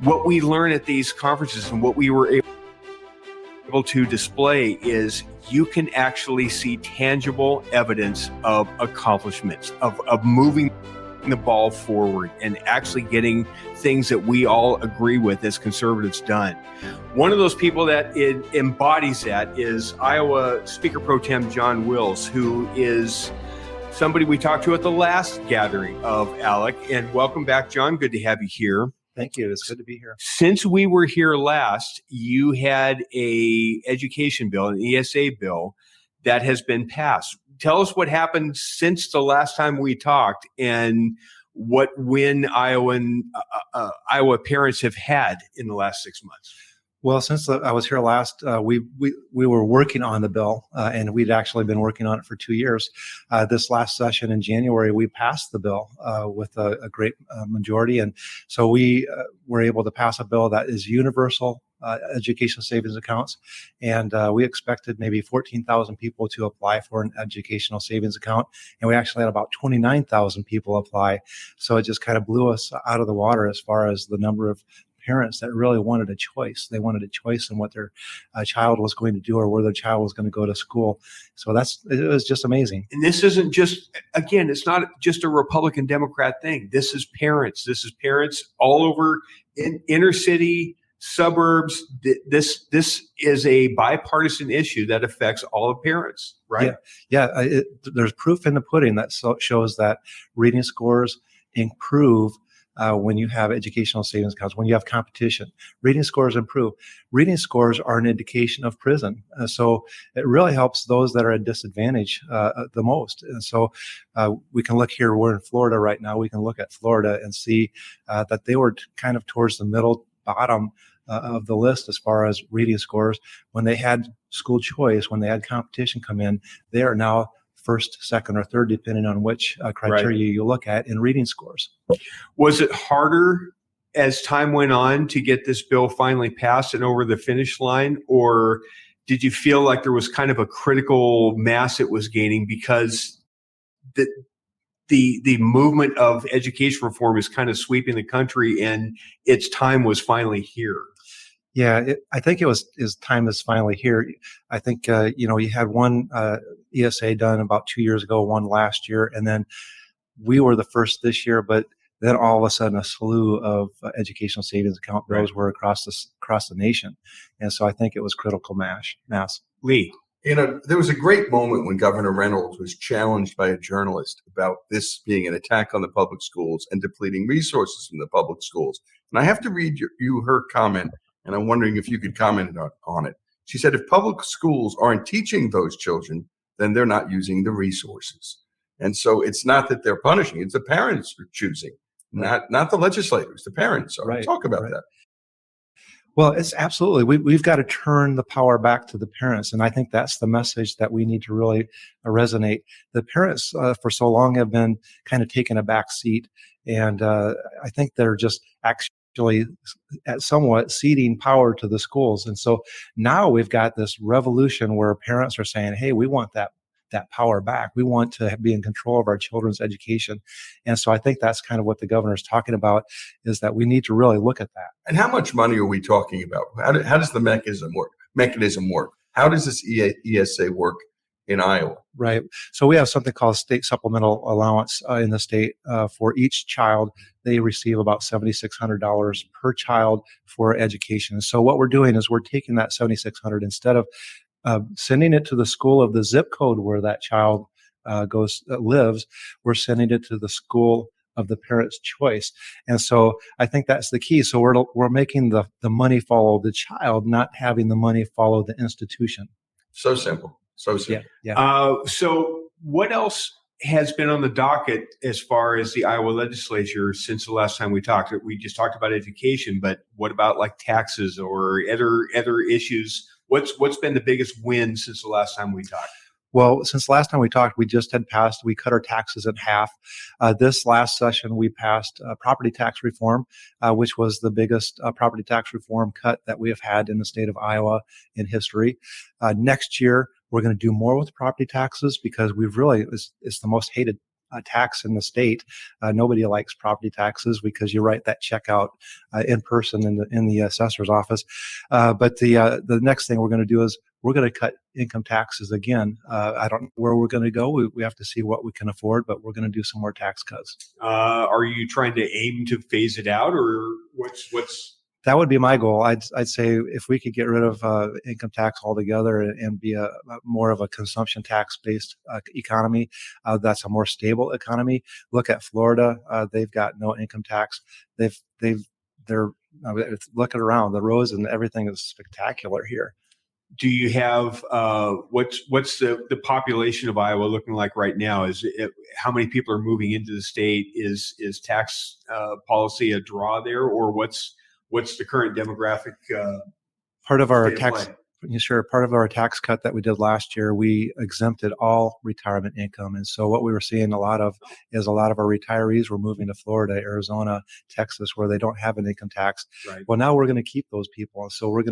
What we learn at these conferences and what we were able to display is you can actually see tangible evidence of accomplishments, of moving the ball forward and actually getting things that we all agree with as conservatives done. One of those people that embodies that is Iowa Speaker Pro Tem John Wills, who is somebody we talked to at the last gathering of ALEC. And welcome back, John. Good to have you here. Thank you. It's good to be here. Since we were here last, you had a education bill, an ESA bill, that has been passed. Tell us what happened since the last time we talked and what win Iowa parents have had in the last 6 months. Well, since I was here last, we were working on the bill, and we'd actually been working on it for 2 years. This last session in January, we passed the bill with a great majority, and so we were able to pass a bill that is universal educational savings accounts, and we expected maybe 14,000 people to apply for an educational savings account, and we actually had about 29,000 people apply. So it just kind of blew us out of the water as far as the number of parents that really wanted a choice. They wanted a choice in what their child was going to do or where their child was going to go to school. So it was just amazing. And this isn't just, again, it's not just a Republican Democrat thing. This is parents. This is parents all over in inner city, suburbs. This is a bipartisan issue that affects all the parents, right? Yeah. There's proof in the pudding that shows that reading scores improve when you have educational savings accounts, when you have competition. Reading scores improve. Reading scores are an indication of prison. So it really helps those that are at disadvantage the most. And so we can look here, we're in Florida right now, we can look at Florida and see that they were kind of towards the middle bottom of the list as far as reading scores. When they had school choice, when they had competition come in, they are now first, second, or third, depending on which criteria you look at in reading scores. Was it harder as time went on to get this bill finally passed and over the finish line, or did you feel like there was kind of a critical mass it was gaining because the movement of education reform is kind of sweeping the country and its time was finally here? Yeah, I think his time is finally here. I think, you had one ESA done about 2 years ago, one last year, and then we were the first this year, but then all of a sudden a slew of educational savings account bills were across the nation. And so I think it was critical mass. Lee. There was a great moment when Governor Reynolds was challenged by a journalist about this being an attack on the public schools and depleting resources from the public schools. And I have to read her comment, and I'm wondering if you could comment on it. She said, if public schools aren't teaching those children, then they're not using the resources. And so it's not that they're punishing, it's the parents who are choosing, not the legislators, the parents are. Right. Talk about that. Well, it's absolutely. We've got to turn the power back to the parents. And I think that's the message that we need to really resonate. The parents for so long have been kind of taking a back seat. And I think they're just actually somewhat ceding power to the schools. And so now we've got this revolution where parents are saying, hey, we want that power back. We want to be in control of our children's education. And so I think that's kind of what the governor is talking about, is that we need to really look at that. And how much money are we talking about? How does the mechanism work? How does this ESA work in Iowa? Right. So we have something called state supplemental allowance in the state. For each child, they receive about $7,600 per child for education. So what we're doing is we're taking that $7,600, instead of sending it to the school of the zip code where that child lives, we're sending it to the school of the parent's choice. And so I think that's the key. So we're making the money follow the child, not having the money follow the institution. So simple. So simple. Yeah. So what else has been on the docket as far as the Iowa legislature since the last time we talked? We just talked about education, but what about like taxes or other issues? What's been the biggest win since the last time we talked? Well, since last time we talked, we cut our taxes in half. This last session, we passed property tax reform, which was the biggest property tax reform cut that we have had in the state of Iowa in history. Next year, we're going to do more with property taxes because it's the most hated tax in the state. Nobody likes property taxes because you write that check out in person in the assessor's office. But the next thing we're going to do is we're going to cut income taxes again. I don't know where we're going to go. We have to see what we can afford, but we're going to do some more tax cuts. Are you trying to aim to phase it out, or what's? That would be my goal. I'd say if we could get rid of income tax altogether and be a more of a consumption tax based economy, that's a more stable economy. Look at Florida; they've got no income tax. They're looking around, the roads and everything is spectacular here. Do you have what's the population of Iowa looking like right now? How many people are moving into the state? Is tax policy a draw there, or what's the current demographic? Part of our tax cut that we did last year, we exempted all retirement income. And so what we were seeing a lot of our retirees were moving to Florida, Arizona, Texas, where they don't have an income tax. Right. Well, now we're going to keep those people. And so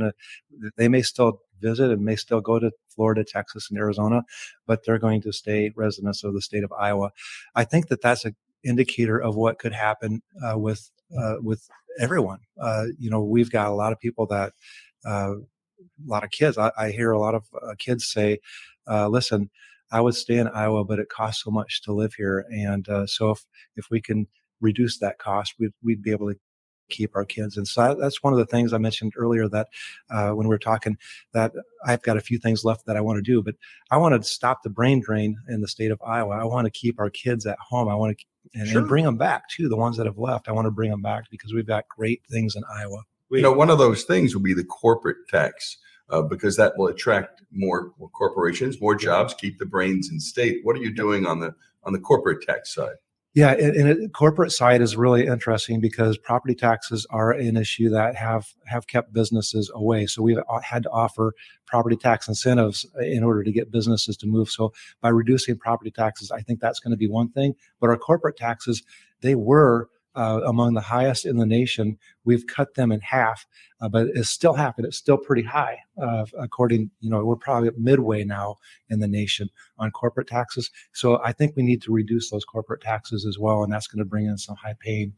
they may still visit and may still go to Florida, Texas, and Arizona, but they're going to stay residents of the state of Iowa. I think that's an indicator of what could happen with everyone. We've got a lot of people that, a lot of kids. I hear a lot of kids say, listen, I would stay in Iowa, but it costs so much to live here. And so if we can reduce that cost, we'd be able to keep our kids. And so that's one of the things I mentioned earlier that when we were talking, that I've got a few things left that I want to do, but I want to stop the brain drain in the state of Iowa. I want to keep our kids at home. I want to and bring them back too. The ones that have left, I want to bring them back because we've got great things in Iowa. One of those things will be the corporate tax because that will attract more corporations, more jobs, keep the brains in state. What are you doing on the corporate tax side? Yeah, and the corporate side is really interesting because property taxes are an issue that have kept businesses away. So we've had to offer property tax incentives in order to get businesses to move. So by reducing property taxes, I think that's going to be one thing. But our corporate taxes, they were among the highest in the nation. We've cut them in half, but it's still half, and it's still pretty high. We're probably midway now in the nation on corporate taxes. So I think we need to reduce those corporate taxes as well, and that's going to bring in some high-paying,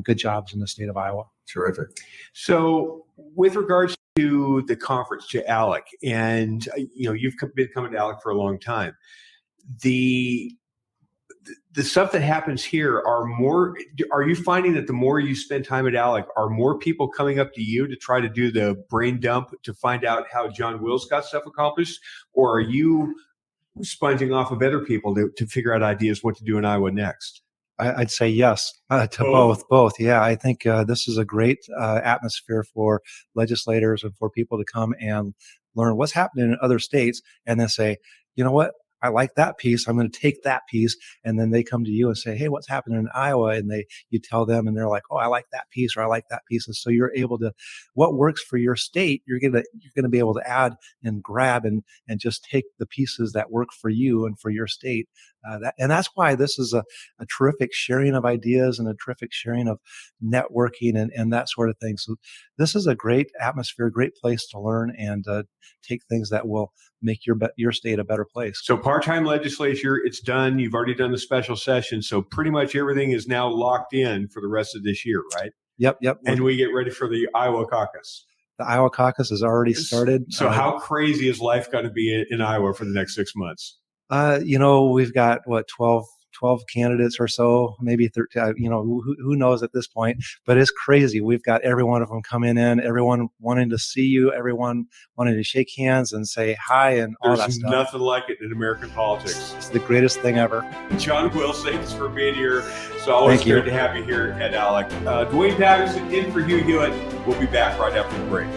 good jobs in the state of Iowa. Terrific. So with regards to the conference, to ALEC, and you've been coming to ALEC for a long time, the stuff that happens here are you finding that the more you spend time at ALEC, are more people coming up to you to try to do the brain dump to find out how John Wills got stuff accomplished? Or are you sponging off of other people to figure out ideas what to do in Iowa next? I'd say yes to both. Yeah, I think this is a great atmosphere for legislators and for people to come and learn what's happening in other states and then say, you know what? I like that piece. I'm going to take that piece. And then they come to you and say, hey, what's happening in Iowa? And you tell them and they're like, oh, I like that piece or I like that piece. And so you're able to, what works for your state, you're going to be able to add and grab and just take the pieces that work for you and for your state. And that's why this is a terrific sharing of ideas and a terrific sharing of networking and that sort of thing. So this is a great atmosphere, great place to learn and take things that will make your state a better place. So part-time legislature, it's done. You've already done the special session. So pretty much everything is now locked in for the rest of this year, right? Yep. And we get ready for the Iowa caucus. The Iowa caucus has already started. So how crazy is life going to be in Iowa for the next 6 months? We've got 12 candidates or so, maybe 13, who knows at this point, but it's crazy. We've got every one of them coming in, everyone wanting to see you, everyone wanting to shake hands and say hi and all that stuff. There's nothing like it in American politics. It's the greatest thing ever. John Wills, thanks for being here. It's always good to have you here at ALEC. Duane Patterson in for Hugh Hewitt. We'll be back right after the break.